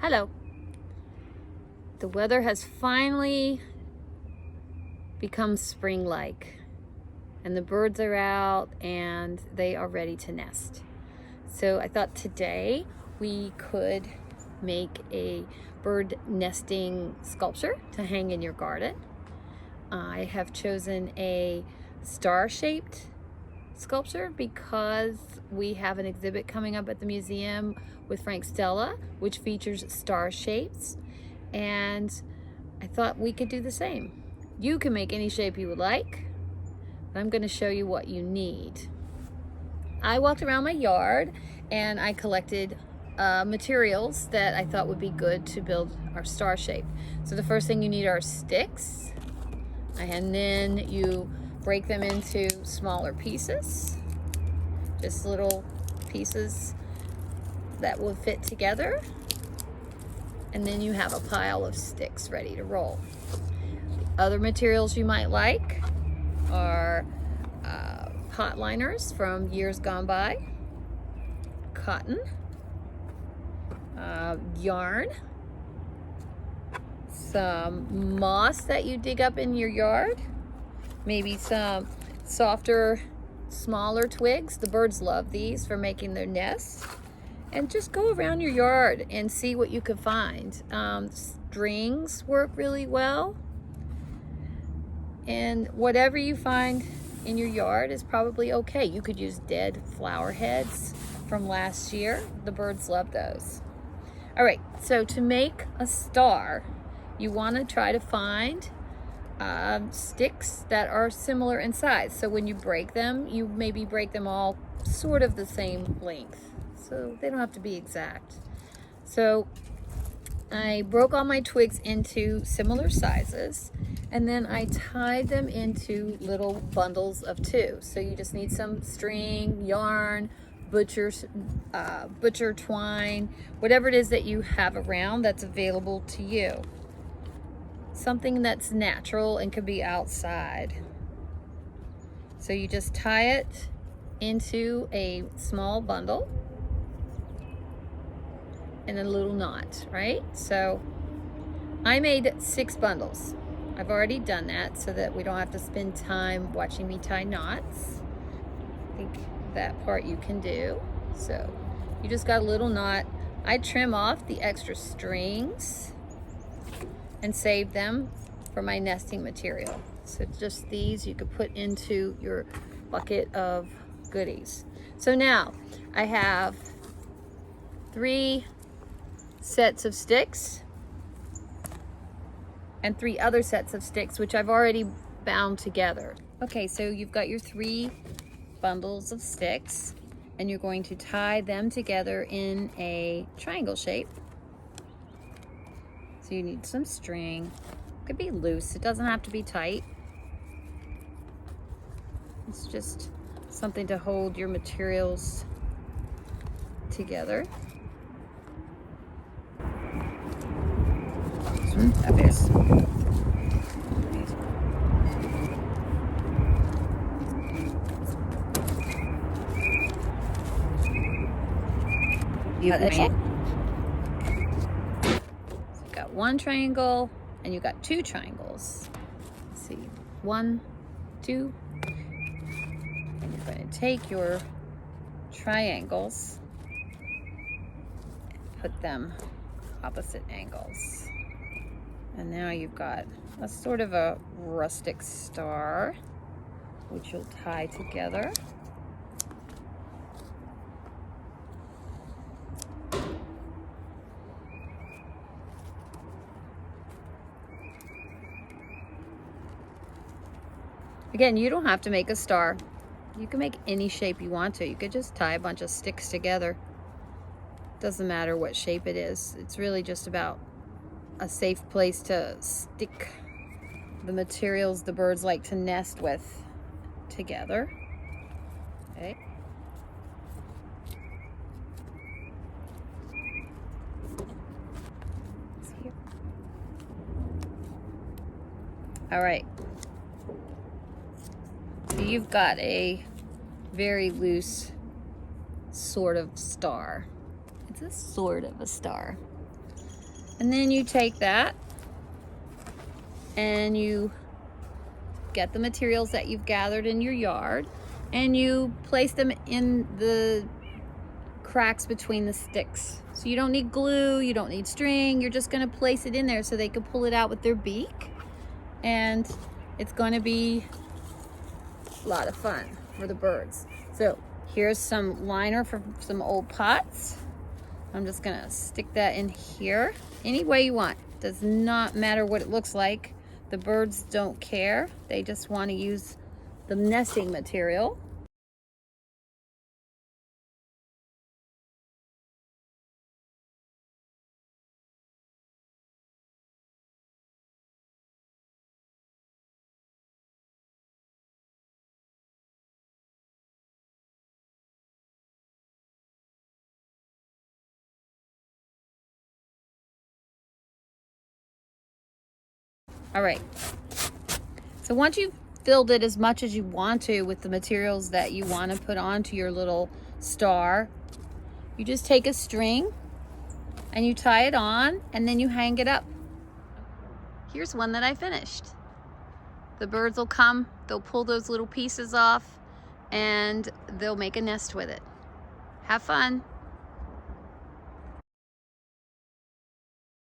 Hello. The weather has finally become spring-like, and the birds are out and they are ready to nest. So I thought today we could make a bird nesting sculpture to hang in your garden. I have chosen a star-shaped sculpture because we have an exhibit coming up at the museum with Frank Stella, which features star shapes, and I thought we could do the same. You can make any shape you would like, but I'm going to show you what you need. I walked around my yard and I collected materials that I thought would be good to build our star shape. So the first thing you need are sticks, and then you break them into smaller pieces, just little pieces that will fit together, and then you have a pile of sticks ready to roll. Other materials you might like are pot liners from years gone by, cotton, yarn, some moss that you dig up in your yard, maybe some softer, smaller twigs. The birds love these for making their nests. And just go around your yard and see what you can find. Strings work really well. And whatever you find in your yard is probably okay. You could use dead flower heads from last year. The birds love those. All right, so to make a star, you want to try to find sticks that are similar in size. So when you break them, you maybe break them all sort of the same length, so they don't have to be exact. So I broke all my twigs into similar sizes, and then I tied them into little bundles of 2. So you just need some string, yarn, butcher twine, whatever it is that you have around that's available to you. Something that's natural and could be outside. So you just tie it into a small bundle and a little knot, right? So I made 6 bundles. I've already done that so that we don't have to spend time watching me tie knots. I think that part you can do. So you just got a little knot. I trim off the extra strings and save them for my nesting material. So just these you could put into your bucket of goodies. So now I have 3 sets of sticks and 3 other sets of sticks, which I've already bound together. Okay, so you've got your 3 bundles of sticks, and you're going to tie them together in a triangle shape. So you need some string. It could be loose, it doesn't have to be tight. It's just something to hold your materials together. Tapos. You got 1 triangle and you got 2 triangles. Let's see, 1, 2. And you're going to take your triangles and put them opposite angles. And now you've got a sort of a rustic star, which you'll tie together. Again, you don't have to make a star. You can make any shape you want to. You could just tie a bunch of sticks together. Doesn't matter what shape it is. It's really just about a safe place to stick the materials the birds like to nest with together. Okay. All right. So you've got a very loose sort of star. It's a sort of a star. And then you take that and you get the materials that you've gathered in your yard and you place them in the cracks between the sticks. So you don't need glue, you don't need string, you're just gonna place it in there so they can pull it out with their beak, and it's gonna be a lot of fun for the birds. So here's some liner for some old pots. I'm just gonna stick that in here any way you want. Does not matter what it looks like. The birds don't care. They just want to use the nesting material. All right. So once you've filled it as much as you want to with the materials that you want to put onto your little star, you just take a string and you tie it on and then you hang it up. Here's one that I finished. The birds will come, they'll pull those little pieces off, and they'll make a nest with it. Have fun.